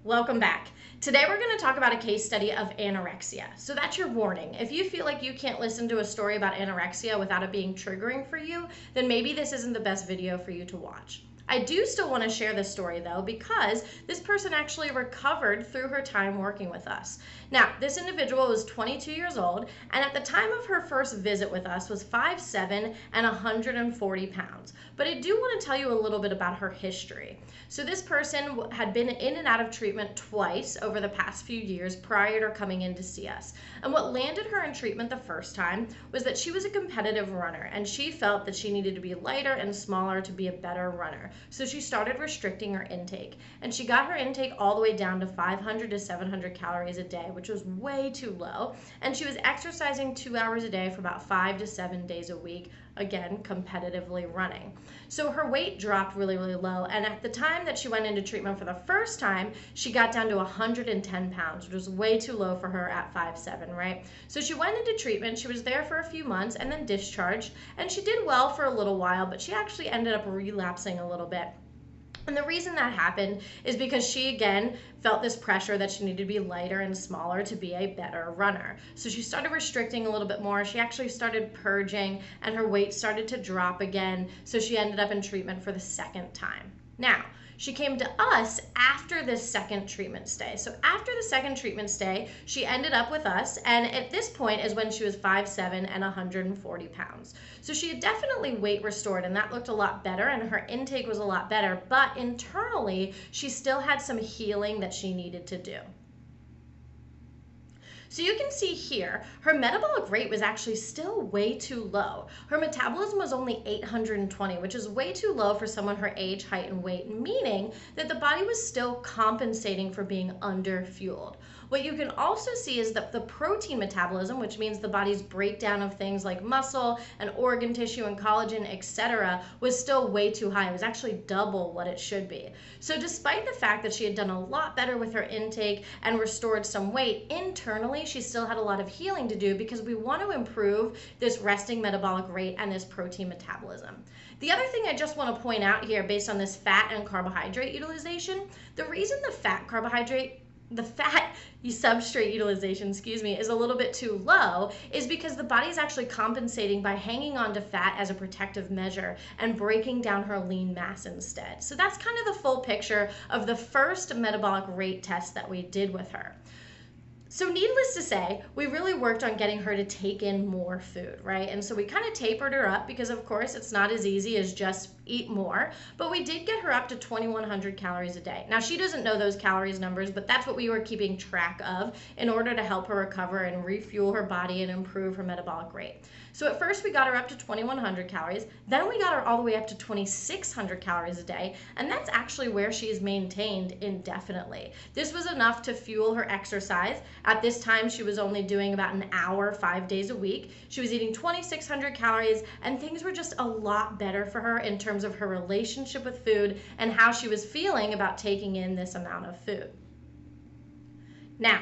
Welcome back. Today we're going to talk about a case study of anorexia. So that's your warning. If you feel like you can't listen to a story about anorexia without it being triggering for you, then maybe this isn't the best video for you to watch. I do still want to share this story though, because this person actually recovered through her time working with us. Now, this individual was 22 years old, and at the time of her first visit with us was 5'7" and 140 pounds. But I do want to tell you a little bit about her history. So this person had been in and out of treatment twice over the past few years prior to coming in to see us. And what landed her in treatment the first time was that she was a competitive runner, and she felt that she needed to be lighter and smaller to be a better runner. So she started restricting her intake, and she got her intake all the way down to 500 to 700 calories a day, which was way too low. And she was exercising 2 hours a day for about 5 to 7 days a week, again, competitively running. So her weight dropped really, really low. And at the time that she went into treatment for the first time, she got down to 110 pounds, which was way too low for her at 5'7", right? So she went into treatment. She was there for a few months and then discharged. And she did well for a little while, but she actually ended up relapsing a little bit. And the reason that happened is because she, again, felt this pressure that she needed to be lighter and smaller to be a better runner. So she started restricting a little bit more. She actually started purging, and her weight started to drop again. So she ended up in treatment for the second time. Now, she came to us after this second treatment stay. So after the second treatment stay, she ended up with us, and at this point is when she was 5'7" and 140 pounds. So she had definitely weight restored, and that looked a lot better, and her intake was a lot better, but internally, she still had some healing that she needed to do. So you can see here, her metabolic rate was actually still way too low. Her metabolism was only 820, which is way too low for someone her age, height, and weight, meaning that the body was still compensating for being under-fueled. What you can also see is that the protein metabolism, which means the body's breakdown of things like muscle and organ tissue and collagen, etc., was still way too high. It was actually double what it should be. So despite the fact that she had done a lot better with her intake and restored some weight, internally she still had a lot of healing to do, because we want to improve this resting metabolic rate and this protein metabolism. The other thing I just want to point out here, based on this fat and carbohydrate utilization, the reason the fat substrate utilization, is a little bit too low is because the body is actually compensating by hanging on to fat as a protective measure and breaking down her lean mass instead. So that's kind of the full picture of the first metabolic rate test that we did with her. So needless to say, we really worked on getting her to take in more food, right? And so we kind of tapered her up, because of course it's not as easy as just eat more, but we did get her up to 2,100 calories a day. Now, she doesn't know those calories numbers, but that's what we were keeping track of in order to help her recover and refuel her body and improve her metabolic rate. So at first we got her up to 2,100 calories, then we got her all the way up to 2,600 calories a day, and that's actually where she is maintained indefinitely. This was enough to fuel her exercise. At this time, she was only doing about an hour, 5 days a week. She was eating 2,600 calories, and things were just a lot better for her in terms of her relationship with food and how she was feeling about taking in this amount of food. Now,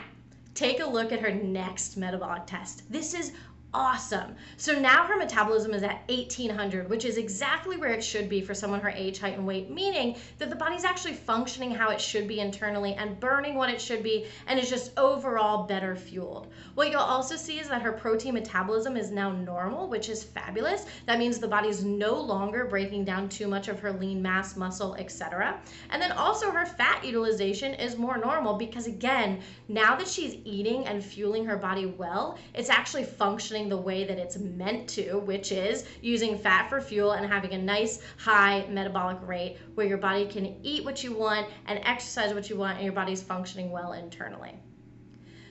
take a look at her next metabolic test. This is awesome. So now her metabolism is at 1,800, which is exactly where it should be for someone her age, height, and weight, meaning that the body's actually functioning how it should be internally and burning what it should be, and is just overall better fueled. What you'll also see is that her protein metabolism is now normal, which is fabulous. That means the body's no longer breaking down too much of her lean mass, muscle, etc. And then also her fat utilization is more normal, because again, now that she's eating and fueling her body well, it's actually functioning the way that it's meant to, which is using fat for fuel and having a nice high metabolic rate where your body can eat what you want and exercise what you want, and your body's functioning well internally.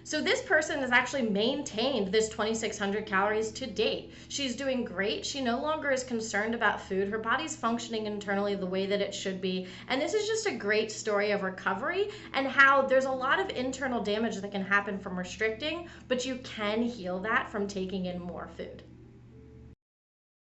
So this person has actually maintained this 2,600 calories to date. She's doing great. She no longer is concerned about food. Her body's functioning internally the way that it should be. And this is just a great story of recovery and how there's a lot of internal damage that can happen from restricting, but you can heal that from taking in more food.